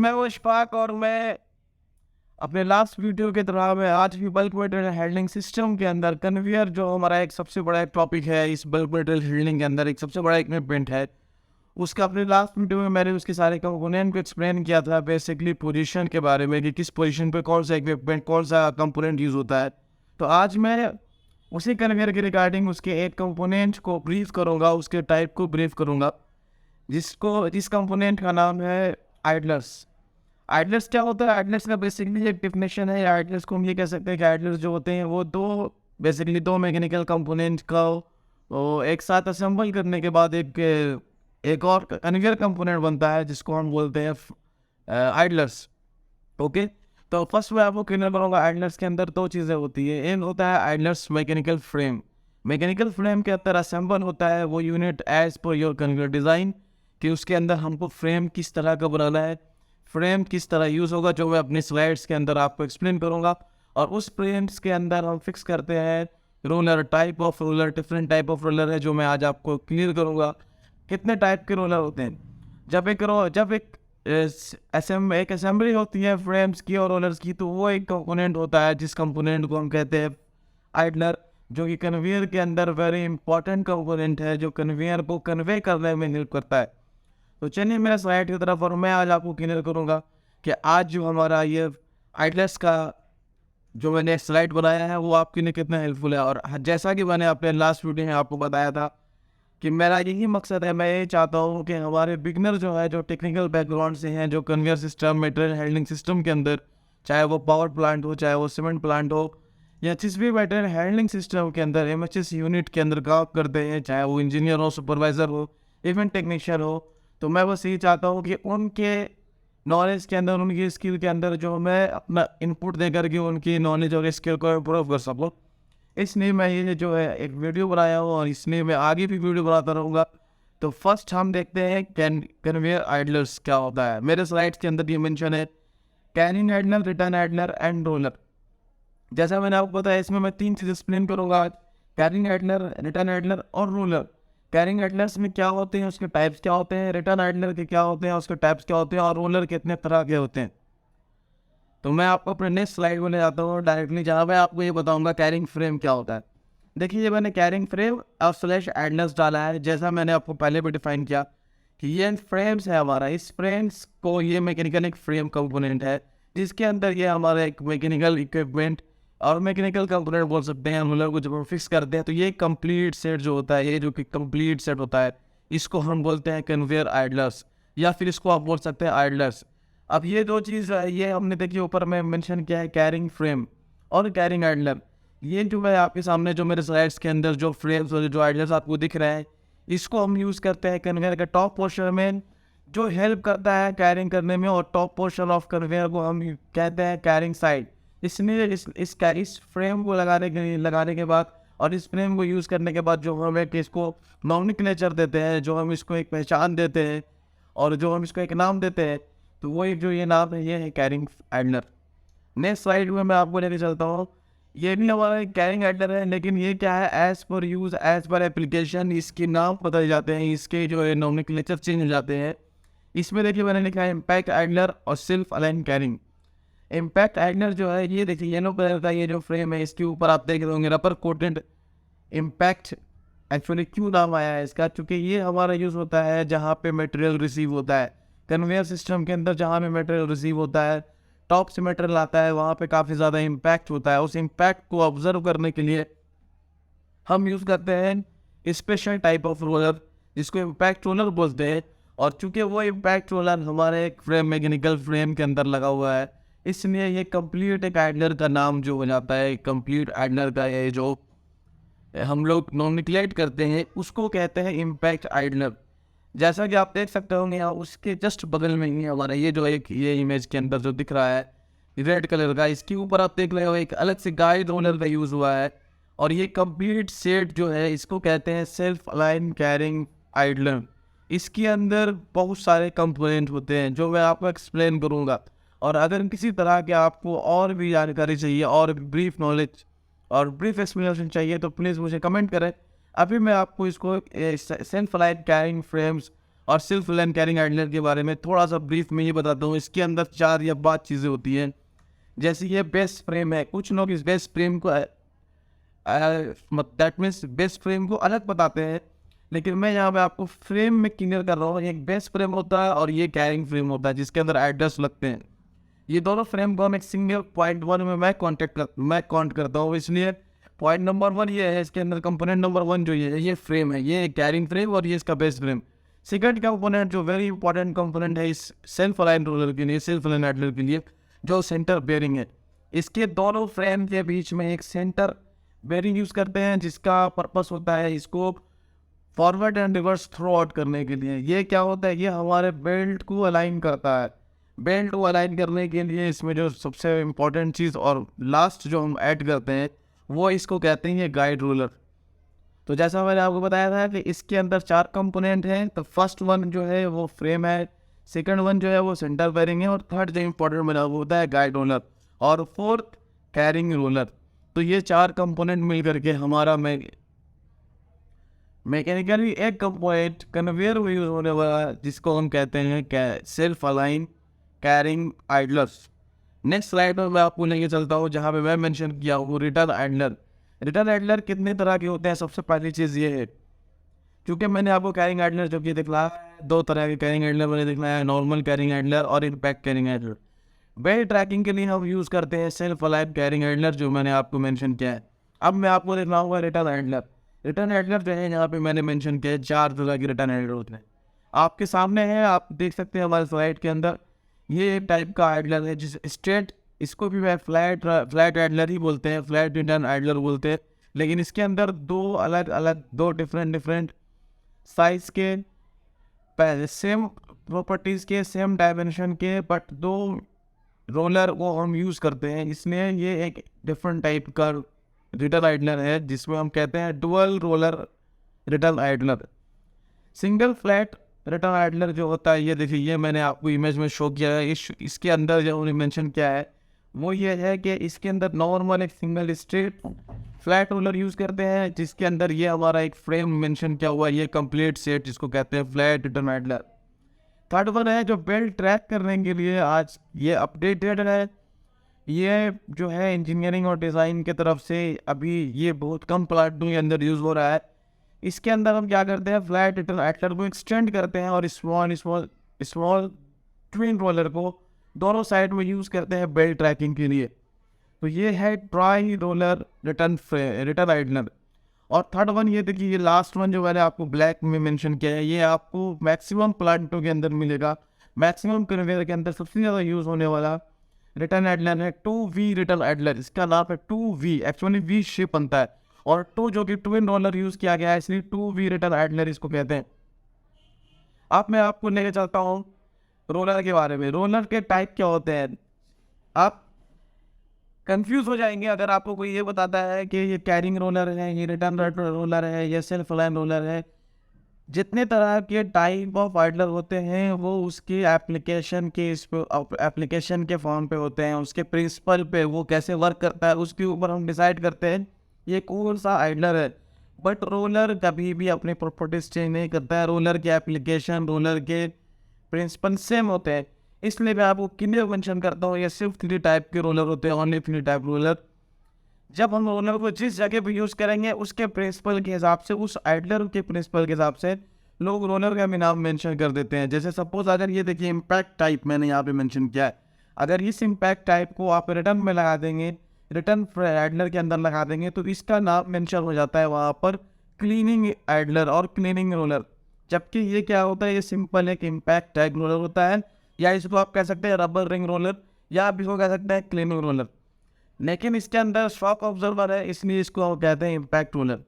मैं वो इशफाक और मैं अपने लास्ट वीडियो की तरह मैं आज भी बल्क मटेरियल हैंडलिंग सिस्टम के अंदर कन्वेयर जो हमारा एक सबसे बड़ा एक टॉपिक है इस बल्क मटेरियल हैंडलिंग के अंदर एक सबसे बड़ा इक्विपमेंट है। उसका अपने लास्ट वीडियो में मैंने उसके सारे कंपोनेंट को एक्सप्लेन किया था, बेसिकली पोजीशन के बारे में कि किस पोजीशन पे कौन सा इक्विपमेंट कौन सा कंपोनेंट यूज़ होता है। तो आज मैं उसी कन्वेयर के रिगार्डिंग उसके एक कंपोनेंट को ब्रीफ करूँगा, उसके टाइप को ब्रीफ करूँगा, जिस कंपोनेंट का नाम है आइडलर्स। आइडलर्स क्या होता है? आइडलर्स का बेसिकली एक डेफिनेशन है। आइडलर्स को हम ये कह सकते हैं कि आइडलर्स जो होते हैं वो दो मैकेनिकल कंपोनेंट का एक साथ असेंबल करने के बाद एक और कन्वेयर कंपोनेंट बनता है जिसको हम बोलते हैं आइडलर्स। ओके, तो फर्स्ट मैं आपको क्लियर करूँगा। आइडलर्स के अंदर दो चीज़ें होती है। एक होता है idlers mechanical frame. Mechanical frame के अंदर असेंबल होता है वो unit as per your conveyor design, कि उसके अंदर हमको फ्रेम किस तरह का बनाना है, फ्रेम किस तरह यूज़ होगा, जो मैं अपने स्लाइड्स के अंदर आपको एक्सप्लेन करूँगा। और उस फ्रेम्स के अंदर हम फिक्स करते हैं roller, type of roller, different type of roller है जो मैं आज आपको क्लियर करूँगा। कितने टाइप के रोलर होते हैं? जब एक असेंबली होती है फ्रेम्स की और रोलर्स की, तो वो एक कंपोनेंट होता है जिस कंपोनेंट को हम कहते हैं आइडलर, जो कि कन्वेयर के अंदर वेरी इंपॉर्टेंट कंपोनेंट है जो कन्वेयर को कन्वे करने में हेल्प करता है। तो चलिए मेरा स्लाइड की तरफ, और मैं आज आपको क्लियर करूंगा कि आज जो हमारा ये आइडलर्स का जो मैंने स्लाइड बनाया है वो आपके लिए कितना हेल्पफुल है। और जैसा कि मैंने अपने लास्ट वीडियो में आपको बताया था कि मेरा यही मकसद है, मैं ये चाहता हूँ कि हमारे बिगनर जो है, जो टेक्निकल बैकग्राउंड से हैं, जो conveyor system, material handling system के अंदर, चाहे वो पावर प्लांट हो, चाहे वो सीमेंट प्लांट हो, या जिस भी मटेरियल हैंडलिंग सिस्टम के अंदर MHS यूनिट के अंदर काम करते हैं, चाहे वो इंजीनियर हो, सुपरवाइज़र हो, इवन टेक्नीशियन हो, तो मैं बस यही चाहता हूँ कि उनके नॉलेज के अंदर, उनकी स्किल के अंदर जो मैं अपना इनपुट दे करके उनकी नॉलेज और स्किल को इम्प्रूव कर सकूँ। इसलिए मैं ये जो है एक वीडियो बनाया हूँ और इसलिए मैं आगे भी वीडियो बनाता रहूँगा। तो फर्स्ट हम देखते हैं कन्वेयर आइडलर्स क्या होता है। मेरे स्लाइड्स के अंदर ये मेंशन है carrying idler, return idler and roller. जैसा मैंने आपको बताया, इसमें मैं 3 चीज़ एक्सप्लेन करूँगा आज: कैरिंग आइडलर, रिटर्न आइडलर और रोलर। कैरिंग आइडलर्स में क्या होते हैं, उसके टाइप्स क्या होते हैं, रिटर्न आइडलर के क्या होते हैं, उसके टाइप्स क्या होते हैं, और रोलर कितने तरह के होते हैं। तो मैं आपको अपने नेक्स्ट स्लाइड में ले जाता हूँ डायरेक्टली, जहाँ मैं आपको ये बताऊँगा कैरिंग फ्रेम क्या होता है। देखिए, ये मैंने कैरिंग फ्रेम और स्लैश आइडलर्स डाला है, जैसा मैंने आपको पहले भी डिफाइन किया कि ये फ्रेम्स है हमारा। इस फ्रेम्स को ये मैकेनिकल एक फ्रेम कंपोनेंट है जिसके अंदर ये हमारा एक मैकेनिकल इक्विपमेंट और मैकेनिकल कंपोनेंट बोल सकते हैं रोलर को जब हम फिक्स करते हैं। तो ये कंप्लीट सेट जो होता है, ये जो कि कंप्लीट सेट होता है, इसको हम बोलते हैं कन्वेयर आइडलर्स, या फिर इसको आप बोल सकते हैं आइडलर्स। अब ये दो चीज़ ये हमने देखिए ऊपर में मेंशन किया है, कैरिंग फ्रेम और कैरिंग आइडलर। ये जो मैं आपके सामने जो मेरे स्लाइड्स के अंदर जो फ्रेम्स और जो आइडलर्स आपको दिख रहे हैं, इसको हम यूज़ करते हैं कन्वेयर के टॉप पोर्शन में, जो हेल्प करता है कैरिंग करने में। और टॉप पोर्शन ऑफ कन्वेयर को हम कहते हैं कैरिंग साइड। इसलिए इस फ्रेम को लगाने के बाद और इस फ्रेम को यूज़ करने के बाद जो हम एक इसको नॉमेनक्लेचर देते हैं, जो हम इसको एक पहचान देते हैं और जो हम इसको एक नाम देते हैं, तो वो एक जो ये नाम है, ये है कैरिंग आइडलर। नेक्स्ट स्लाइड में मैं आपको लेके चलता हूँ। ये भी हमारा एक कैरिंग आइडलर है, लेकिन ये क्या है, एज पर यूज़, एज पर एप्लीकेशन इसके नाम बदल जाते हैं, इसके जो है नॉमेनक्लेचर चेंज हो जाते हैं। इसमें देखिए मैंने लिखा है इम्पैक्ट आइडलर और self align carrying. Impact idler जो है, ये देखिए येलो कलर का ये जो फ्रेम है, इसके ऊपर आप देख रहे होंगे रबर कोटेड इम्पैक्ट। एक्चुअली क्यों नाम आया है इसका? क्योंकि ये हमारा यूज़ होता है जहाँ पे मटेरियल रिसीव होता है कन्वेयर सिस्टम के अंदर, जहाँ पे मटेरियल रिसीव होता है, टॉप से मटेरियल आता है, वहाँ पे काफ़ी ज़्यादा इम्पैक्ट होता है। उस इम्पैक्ट को ऑब्जर्व करने के लिए हम यूज़ करते हैं स्पेशल टाइप ऑफ रोलर जिसको इम्पैक्ट रोलर बोलते हैं। और चूंकि वो इम्पैक्ट रोलर हमारे एक फ्रेम, मैकेनिकल फ्रेम के अंदर लगा हुआ है, इसलिए ये कंप्लीट एक आइडलर का नाम जो हो जाता है। कंप्लीट आइडलर का ये जो हम लोग नॉमिनेट करते हैं उसको कहते हैं इम्पैक्ट आइडलर। जैसा कि आप देख सकते होंगे यहाँ उसके जस्ट बगल में ही हमारा ये जो एक ये इमेज के अंदर जो दिख रहा है रेड कलर का, इसके ऊपर आप देख रहे हो एक अलग से गाइड रोलर का यूज़ हुआ है। और ये कंप्लीट सेट जो है इसको कहते हैं सेल्फ अलाइन कैरिंग आइडलर। इसके अंदर बहुत सारे कंपोनेंट होते हैं जो मैं आपको एक्सप्लेन करूँगा। और अगर किसी तरह के आपको और भी जानकारी चाहिए और ब्रीफ नॉलेज और ब्रीफ एक्सप्लेनेशन चाहिए तो प्लीज़ मुझे कमेंट करें। अभी मैं आपको इसको सेल्फ अलाइन कैरिंग फ्रेम्स और सेल्फ अलाइन कैरिंग आइडलर के बारे में थोड़ा सा ब्रीफ में ये बताता हूँ। इसके अंदर 4 या 5 चीज़ें होती हैं। जैसे ये बेस्ट फ्रेम है, कुछ लोग इस बेस्ट फ्रेम को दैट मीन्स बेस्ट फ्रेम को अलग बताते हैं, लेकिन मैं यहाँ पे आपको फ्रेम में क्लियर कर रहा हूँ। एक बेस्ट फ्रेम होता है और ये कैरिंग फ्रेम होता है जिसके अंदर एड्रेस लगते हैं। ये दोनों फ्रेम को हम एक सिंगल पॉइंट 1 में मैं काउंट करता हूँ, इसलिए पॉइंट नंबर 1 ये है। इसके अंदर कंपोनेंट नंबर 1 जो ये फ्रेम है, ये कैरिंग फ्रेम और ये इसका बेस्ट फ्रेम। सेकंड कंपोनेंट जो वेरी इंपॉर्टेंट कंपोनेंट है इस सेल्फ अलाइन रोलर के लिए, सेल्फ अलाइन आइडलर के लिए, जो सेंटर बेयरिंग है। इसके दोनों फ्रेम के बीच में एक सेंटर बेयरिंग यूज़ करते हैं जिसका पर्पस होता है इसको forward and reverse throw out करने के लिए। ये क्या होता है, ये हमारे बेल्ट को अलाइन करता है। बेल्ट को अलाइन करने के लिए इसमें जो सबसे इम्पोर्टेंट चीज़ और लास्ट जो हम ऐड करते हैं वो इसको कहते हैं ये गाइड रोलर। तो जैसा मैंने आपको बताया था कि इसके अंदर 4 कंपोनेंट हैं। तो फर्स्ट वन जो है वो फ्रेम है, सेकंड वन जो है वो सेंटर बेयरिंग है, और थर्ड जो इम्पोर्टेंट बना वो होता है गाइड रोलर, और फोर्थ कैरिंग रोलर। तो ये 4 कंपोनेंट मिल करके हमारा मैकेनिकली एक कंपोनेंट कन्वेयर में यूज होने वाला जिसको हम कहते हैं self align carrying idlers. Next slide में मैं आपको लेके चलता हूँ जहाँ पे मैं मेंशन किया हूँ रिटर्न आइडलर। रिटर्न आइडलर कितने तरह के होते हैं, सबसे पहली चीज़ ये है, क्योंकि मैंने आपको कैरिंग आइडलर जो कि दिखलाया है, 2 तरह के कैरिंग आइडलर मैंने दिखलाया है, नॉर्मल कैरिंग आइडलर और impact carrying idler. Belt tracking के लिए हम यूज़ करते हैं सेल्फ अलाइन कैरिंग आइडलर जो मैंने आपको मेंशन किया है। अब मैं आपको दिखलाऊंगा रिटर्न आइडलर। रिटर्न आइडलर जो है यहाँ पे मैंने मेंशन किया है 4 तरह के रिटर्न आइडलर होते हैं। आपके सामने है, आप देख सकते हैं हमारे स्लाइड के अंदर। ये एक टाइप का आइडलर है जिस स्ट्रेट, इसको भी मैं फ्लैट आइडलर ही बोलते हैं, फ्लैट रिटर्न आइडलर बोलते हैं। लेकिन इसके अंदर 2 डिफरेंट साइज के सेम प्रॉपर्टीज़ के सेम डायमेंशन के बट 2 रोलर को हम यूज़ करते हैं, इसलिए ये एक डिफरेंट टाइप का रिटर्न आइडलर है जिसमें हम कहते हैं dual roller return idler. Single flat return idler जो होता है, ये देखिए, ये मैंने आपको इमेज में शो किया है। इसके अंदर जो उन्होंने मेंशन किया है वो ये है कि इसके अंदर नॉर्मल एक single straight flat roller use करते हैं जिसके अंदर ये हमारा एक फ्रेम मेंशन किया हुआ है, ये कंप्लीट सेट जिसको कहते हैं flat return idler. Third one है जो बेल्ट ट्रैक करने के लिए आज ये अपडेटेड है। ये जो है इंजीनियरिंग और डिज़ाइन की तरफ से अभी ये बहुत कम प्लाटों के अंदर यूज़ हो रहा है। इसके अंदर हम क्या करते हैं, फ्लैट रिटर्न आइडलर को एक्सटेंड करते हैं और स्मॉल ट्विन रोलर को दोनों साइड में यूज़ करते हैं बेल्ट ट्रैकिंग के लिए। तो ये है ट्राई रोलर रिटर्न आइडलर। और थर्ड वन ये देखिए, ये लास्ट वन जो मैंने आपको ब्लैक में मेंशन किया है, ये आपको मैक्सिमम प्लांटों के अंदर मिलेगा। मैक्सिमम कन्वेयर के अंदर सबसे ज़्यादा यूज़ होने वाला रिटर्न आइडलर है 2V रिटर्न आइडलर। इसका नाम है 2V, एक्चुअली V शेप बनता है और 2 जो कि ट्विन रोलर यूज़ किया गया है, इसलिए 2V रिटर्न आइडलर इसको कहते हैं। अब मैं आपको लेके चलता हूँ रोलर के बारे में। रोलर के टाइप क्या होते हैं, आप कंफ्यूज हो जाएंगे अगर आपको कोई ये बताता है कि ये कैरिंग रोलर है, ये रिटर्न रोलर है, ये सेल्फ अलाइन रोलर है। जितने तरह के टाइप ऑफ आइडलर होते हैं वो उसके एप्लीकेशन के फॉर्म पे होते हैं, उसके प्रिंसिपल पे, वो कैसे वर्क करता है उसके ऊपर हम डिसाइड करते हैं ये कौन सा आइडलर है। बट रोलर कभी भी अपनी प्रॉपर्टीज चेंज नहीं करता है। रोलर के एप्लीकेशन, रोलर के प्रिंसिपल सेम होते हैं, इसलिए मैं आपको क्लियर मेंशन करता हूँ ये सिर्फ 3 टाइप के रोलर होते हैं, ओनली 3 टाइप रोलर। जब हम रोलर को जिस जगह पे यूज़ करेंगे उसके प्रिंसिपल के हिसाब से, उस आइडलर के प्रिंसिपल के हिसाब से लोग रोलर का भी नाम मेंशन कर देते हैं। जैसे सपोज अगर ये देखिए इम्पैक्ट टाइप मैंने यहाँ पे मेंशन किया है, अगर इस इम्पैक्ट टाइप को आप रिटर्न में लगा देंगे, रिटर्न आइडलर के अंदर लगा देंगे, तो इसका नाम मेंशन हो जाता है वहाँ पर क्लीनिंग आइडलर और क्लीनिंग रोलर। जबकि ये क्या होता है, ये सिंपल एक इम्पैक्ट टाइप रोलर होता है, या इसको आप कह सकते हैं रबर रिंग रोलर, या आप इसको कह सकते हैं क्लीनिंग रोलर। लेकिन इसके अंदर शॉक ऑब्जर्वर है, इसलिए इसको हम कहते हैं इम्पैक्ट रोलर।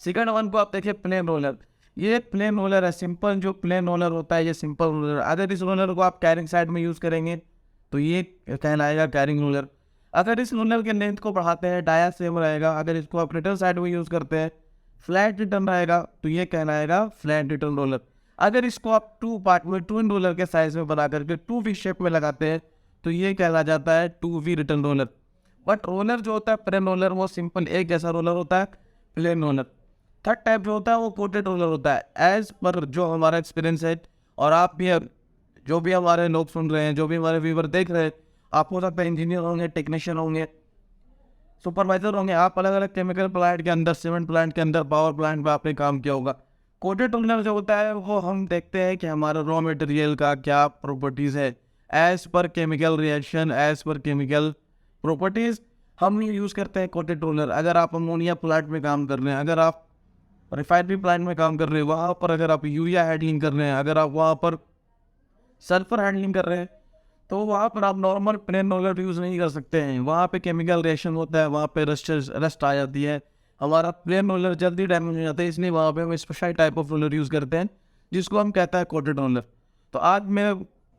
सेकंड वन को आप देखिए प्लेन रोलर। ये प्लेन रोलर है, सिंपल जो प्लेन रोलर होता है ये सिंपल रोलर। अगर इस रोलर को आप कैरिंग साइड में यूज़ करेंगे तो ये कहलाएगा कैरिंग रोलर। अगर इस रोलर के लेंथ को बढ़ाते हैं डाया सेम रहेगा। अगर इसको आप रिटर्न साइड में यूज़ करते हैं फ्लैट रिटर्न रहेगा, तो ये कहलाएगा फ्लैट रिटर्न रोलर। अगर इसको आप 2 पार्ट में ट्विन रोलर के साइज में बना करके 2V शेप में लगाते हैं तो ये कहला जाता है 2V return roller. But roller जो होता है प्लेन रोलर, वो सिंपल एक जैसा रोलर होता है, प्लेन रोलर। थर्ड टाइप जो होता है वो कोटेड रोलर होता है। एज पर जो हमारा एक्सपीरियंस है, और आप भी जो भी हमारे लोग सुन रहे हैं, जो भी हमारे व्यूवर देख रहे हैं, आप हो सकता है इंजीनियर होंगे, टेक्नीशियन होंगे, सुपरवाइजर होंगे, आप अलग अलग केमिकल प्लांट के अंदर, सीमेंट प्लांट के अंदर, पावर प्लांट में आपने काम किया होगा। कोटेड रोलर जो होता है वो हम देखते हैं कि हमारा रॉ मटेरियल का क्या प्रॉपर्टीज़ है, as per chemical reaction, as per chemical properties हम यूज़ करते हैं कोटेड रोलर। अगर आप अमोनिया प्लांट में काम कर रहे हैं, अगर आप रिफाइनरी प्लांट में काम कर रहे हैं, वहाँ पर अगर आप यूरिया हैंडलिंग कर रहे हैं, अगर आप वहाँ पर सल्फर हैंडलिंग कर रहे हैं, तो वहाँ पर आप नॉर्मल प्लेन रोलर यूज़ नहीं कर सकते हैं। वहाँ पे केमिकल रिएक्शन होता है, वहाँ पे रस्ट आ जाती है, हमारा प्लेन रोलर जल्दी डैमेज हो जाता है। इसलिए वहाँ पे हम special type of roller use करते हैं जिसको हम कहते हैं कोटेड रोलर। तो आज मेरे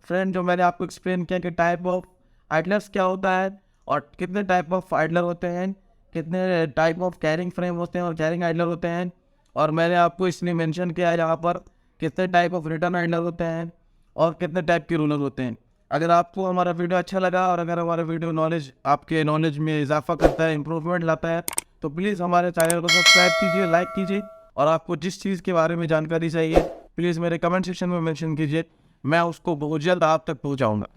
फ्रेंड जो मैंने आपको एक्सप्लेन किया कि टाइप ऑफ आइडलर्स क्या होता है और कितने टाइप ऑफ आइडलर होते हैं, कितने टाइप ऑफ कैरिंग फ्रेम होते हैं और कैरिंग आइडलर होते हैं, और मैंने आपको इसलिए मेंशन किया है यहाँ पर कितने टाइप ऑफ रिटर्न आइडलर होते हैं और कितने टाइप के रोलर होते हैं। अगर आपको हमारा वीडियो अच्छा लगा और अगर हमारा वीडियो आपके नॉलेज में इजाफा करता है, इंप्रूवमेंट लाता है, तो प्लीज़ हमारे चैनल को सब्सक्राइब कीजिए, लाइक कीजिए, और आपको जिस चीज़ के बारे में जानकारी चाहिए प्लीज़ मेरे कमेंट सेक्शन में मेंशन कीजिए, मैं उसको बहुत जल्द आप तक पहुँचाऊँगा।